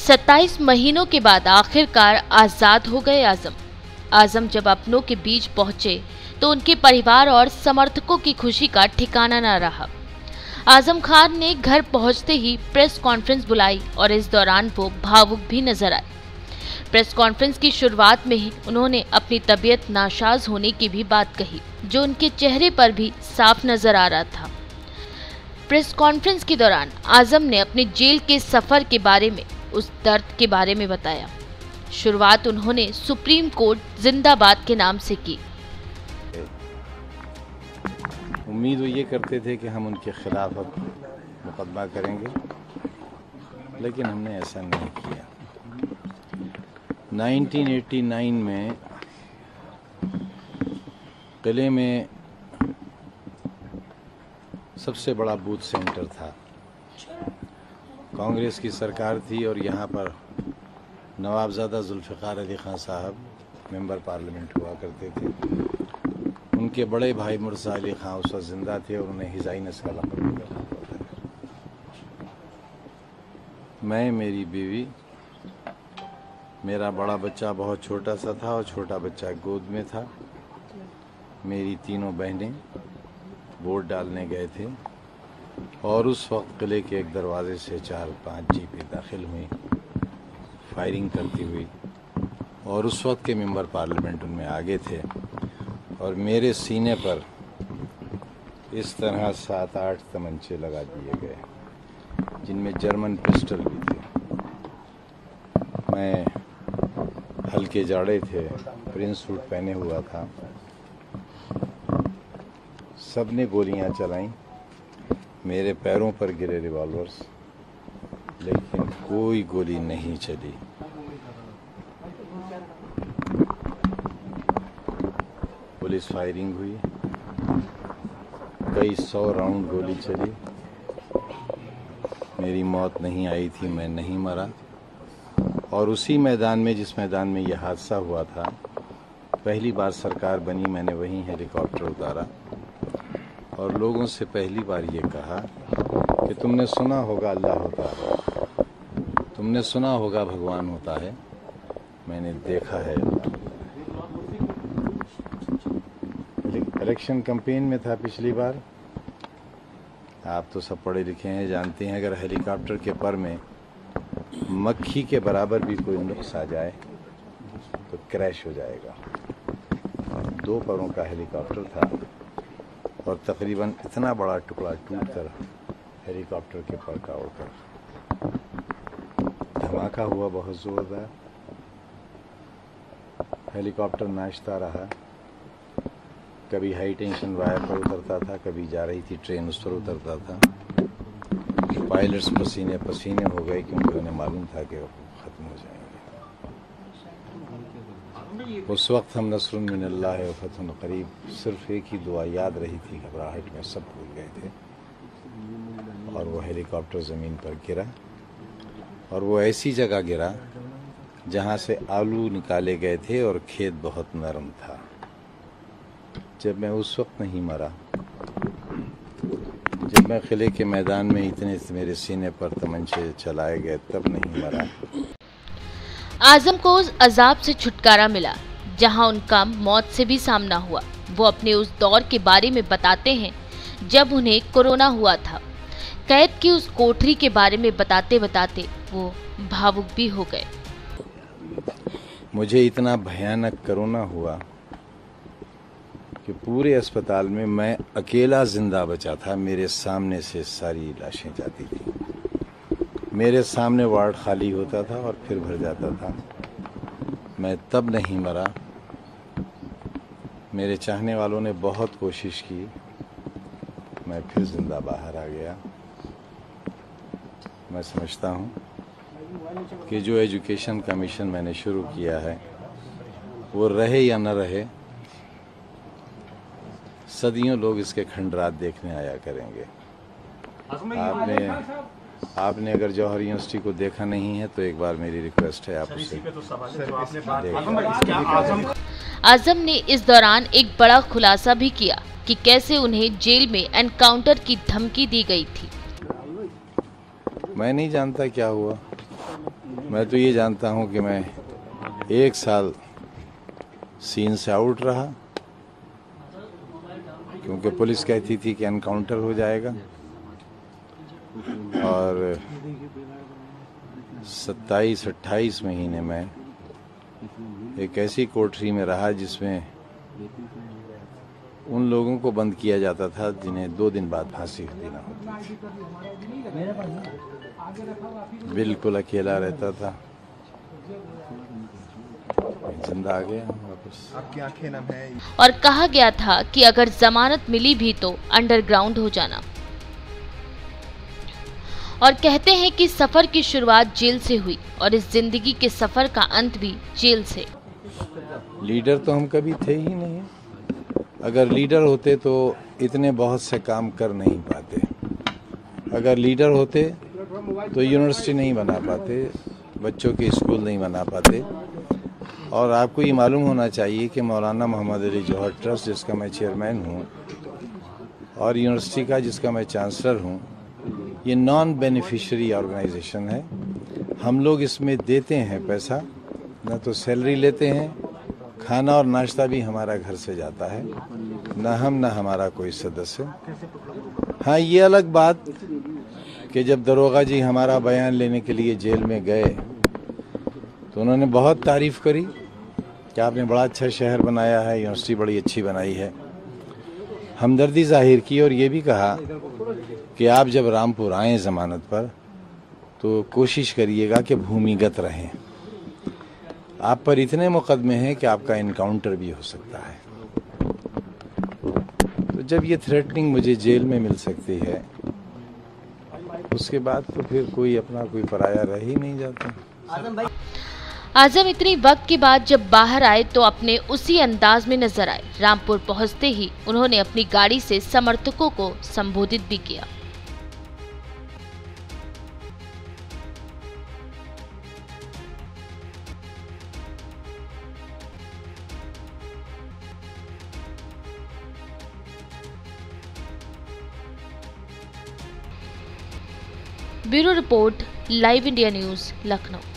27 महीनों के बाद आखिरकार आजाद हो गए आजम। आजम जब अपनों के बीच पहुंचे तो उनके परिवार और समर्थकों की खुशी का ठिकाना न रहा। आजम खान ने घर पहुंचते ही प्रेस कॉन्फ्रेंस बुलाई और इस दौरान वो भावुक भी नजर आए। प्रेस कॉन्फ्रेंस की शुरुआत में ही उन्होंने अपनी तबीयत नासाज होने की भी बात कही, जो उनके चेहरे पर भी साफ नजर आ रहा था। प्रेस कॉन्फ्रेंस के दौरान आजम ने अपने जेल के सफर के बारे में, उस दर्द के बारे में बताया। शुरुआत उन्होंने सुप्रीम कोर्ट जिंदाबाद के नाम से की। उम्मीद वो ये करते थे कि हम उनके खिलाफ अब मुकदमा करेंगे, लेकिन हमने ऐसा नहीं किया। 1989 में किले में सबसे बड़ा बूथ सेंटर था। कांग्रेस की सरकार थी और यहाँ पर नवाबजादा जुल्फ़िकार अली खान साहब मेंबर पार्लियामेंट हुआ करते थे। उनके बड़े भाई मुर्सा अली खान उस वक्त जिंदा थे और उन्हें हिज़ाइनस का लक़ब मिला। मैं, मेरी बीवी, मेरा बड़ा बच्चा बहुत छोटा सा था और छोटा बच्चा गोद में था। मेरी तीनों बहनें वोट डालने गए थे और उस वक्त किले के एक दरवाजे से 4-5 जीपें दाखिल हुई फायरिंग करती हुई, और उस वक्त के मेंबर पार्लियामेंट उनमें आगे थे और मेरे सीने पर इस तरह 7-8 तमंचे लगा दिए गए, जिनमें जर्मन पिस्टल भी थे। मैं हल्के जाड़े थे, प्रिंस सूट पहने हुआ था। सबने गोलियां चलाईं, मेरे पैरों पर गिरे रिवॉल्वर्स, लेकिन कोई गोली नहीं चली। पुलिस फायरिंग हुई, कई 100 राउंड गोली चली। मेरी मौत नहीं आई थी, मैं नहीं मरा। और उसी मैदान में, जिस मैदान में यह हादसा हुआ था, पहली बार सरकार बनी, मैंने वहीं हेलीकॉप्टर उतारा और लोगों से पहली बार ये कहा कि तुमने सुना होगा अल्लाह होता है, तुमने सुना होगा भगवान होता है, मैंने देखा है। इलेक्शन कैंपेन में था पिछली बार। आप तो सब पढ़े लिखे हैं, जानते हैं अगर हेलीकॉप्टर के पर में मक्खी के बराबर भी कोई नुक्स आ जाए तो क्रैश हो जाएगा। 2 परों का हेलीकॉप्टर था और तकरीबन इतना बड़ा टुकड़ा टूट कर हेलीकॉप्टर के पर का उड़कर धमाका हुआ, बहुत जोरदार। हेलीकॉप्टर नाचता रहा, कभी हाई टेंशन वायर पर उतरता था, कभी जा रही थी ट्रेन उस पर उतरता था। पायलट्स पसीने पसीने हो गए क्योंकि उन्हें मालूम था कि वो ख़त्म हो जाएंगे। उस वक्त हम नस्रुन मिनल्लाह व फतहुन करीब, सिर्फ एक ही दुआ याद रही थी, घबराहट में सब भूल गए थे। और वो हेलीकॉप्टर ज़मीन पर गिरा और वो ऐसी जगह गिरा जहाँ से आलू निकाले गए थे और खेत बहुत नरम था। जब मैं उस वक्त नहीं मरा, जब मैं किले के मैदान में इतने मेरे सीने पर तमंचे चलाए गए, तब नहीं मरा। आजम को उस अजाब से छुटकारा मिला जहां उनका मौत से भी सामना हुआ। वो अपने उस दौर के बारे में बताते हैं जब उन्हें कोरोना हुआ था। कैद की उस कोठरी के बारे में बताते बताते वो भावुक भी हो गए। मुझे इतना भयानक कोरोना हुआ कि पूरे अस्पताल में मैं अकेला जिंदा बचा था। मेरे सामने से सारी लाशें जाती थी, मेरे सामने वार्ड खाली होता था और फिर भर जाता था। मैं तब नहीं मरा। मेरे चाहने वालों ने बहुत कोशिश की, मैं फिर जिंदा बाहर आ गया। मैं समझता हूँ कि जो एजुकेशन कमीशन मैंने शुरू किया है वो रहे या न रहे, सदियों लोग इसके खंडरात देखने आया करेंगे। आपने अगर जौहर यूनिवर्सिटी को देखा नहीं है तो एक बार मेरी रिक्वेस्ट है आप उसे देखें। आजम ने इस दौरान एक बड़ा खुलासा भी किया कि कैसे उन्हें जेल में एनकाउंटर की धमकी दी गई थी। मैं नहीं जानता क्या हुआ, मैं तो ये जानता हूँ कि मैं 1 साल सीन से आउट रहा, क्योंकि पुलिस कहती थी कि एनकाउंटर हो जाएगा, और 27-28 महीने में एक ऐसी कोठरी में रहा जिसमें उन लोगों को बंद किया जाता था जिन्हें 2 दिन बाद फांसी देना होती थी। बिल्कुल अकेला रहता था, जिंदा आ गया वापस। आपकी आंखें नम है। और कहा गया था कि अगर जमानत मिली भी तो अंडरग्राउंड हो जाना। और कहते हैं कि सफर की शुरुआत जेल से हुई और इस जिंदगी के सफर का अंत भी जेल से। लीडर तो हम कभी थे ही नहीं। अगर लीडर होते तो इतने बहुत से काम कर नहीं पाते। अगर लीडर होते तो यूनिवर्सिटी नहीं बना पाते, बच्चों के स्कूल नहीं बना पाते। और आपको ये मालूम होना चाहिए कि मौलाना मोहम्मद अली जौहर ट्रस्ट, जिसका मैं चेयरमैन हूँ, और यूनिवर्सिटी का जिसका मैं चांसलर हूँ, ये नॉन बेनिफिशियरी ऑर्गेनाइजेशन है। हम लोग इसमें देते हैं पैसा, न तो सैलरी लेते हैं, खाना और नाश्ता भी हमारा घर से जाता है, न हम न हमारा कोई सदस्य। हाँ, ये अलग बात कि जब दरोगा जी हमारा बयान लेने के लिए जेल में गए तो उन्होंने बहुत तारीफ करी कि आपने बड़ा अच्छा शहर बनाया है, यूनिवर्सिटी बड़ी अच्छी बनाई है। हमदर्दी जाहिर की और ये भी कहा कि आप जब रामपुर आएँ जमानत पर तो कोशिश करिएगा कि भूमिगत रहें। आप पर इतने मुकदमे हैं कि आपका इनकाउंटर भी हो सकता है। तो जब ये थ्रेटनिंग मुझे जेल में मिल सकती है, उसके बाद तो फिर कोई अपना कोई पराया रह ही नहीं जाता। आजम इतनी वक्त के बाद जब बाहर आए तो अपने उसी अंदाज में नजर आए। रामपुर पहुंचते ही उन्होंने अपनी गाड़ी से समर्थकों को संबोधित भी किया। Bureau report, live India news, Lucknow.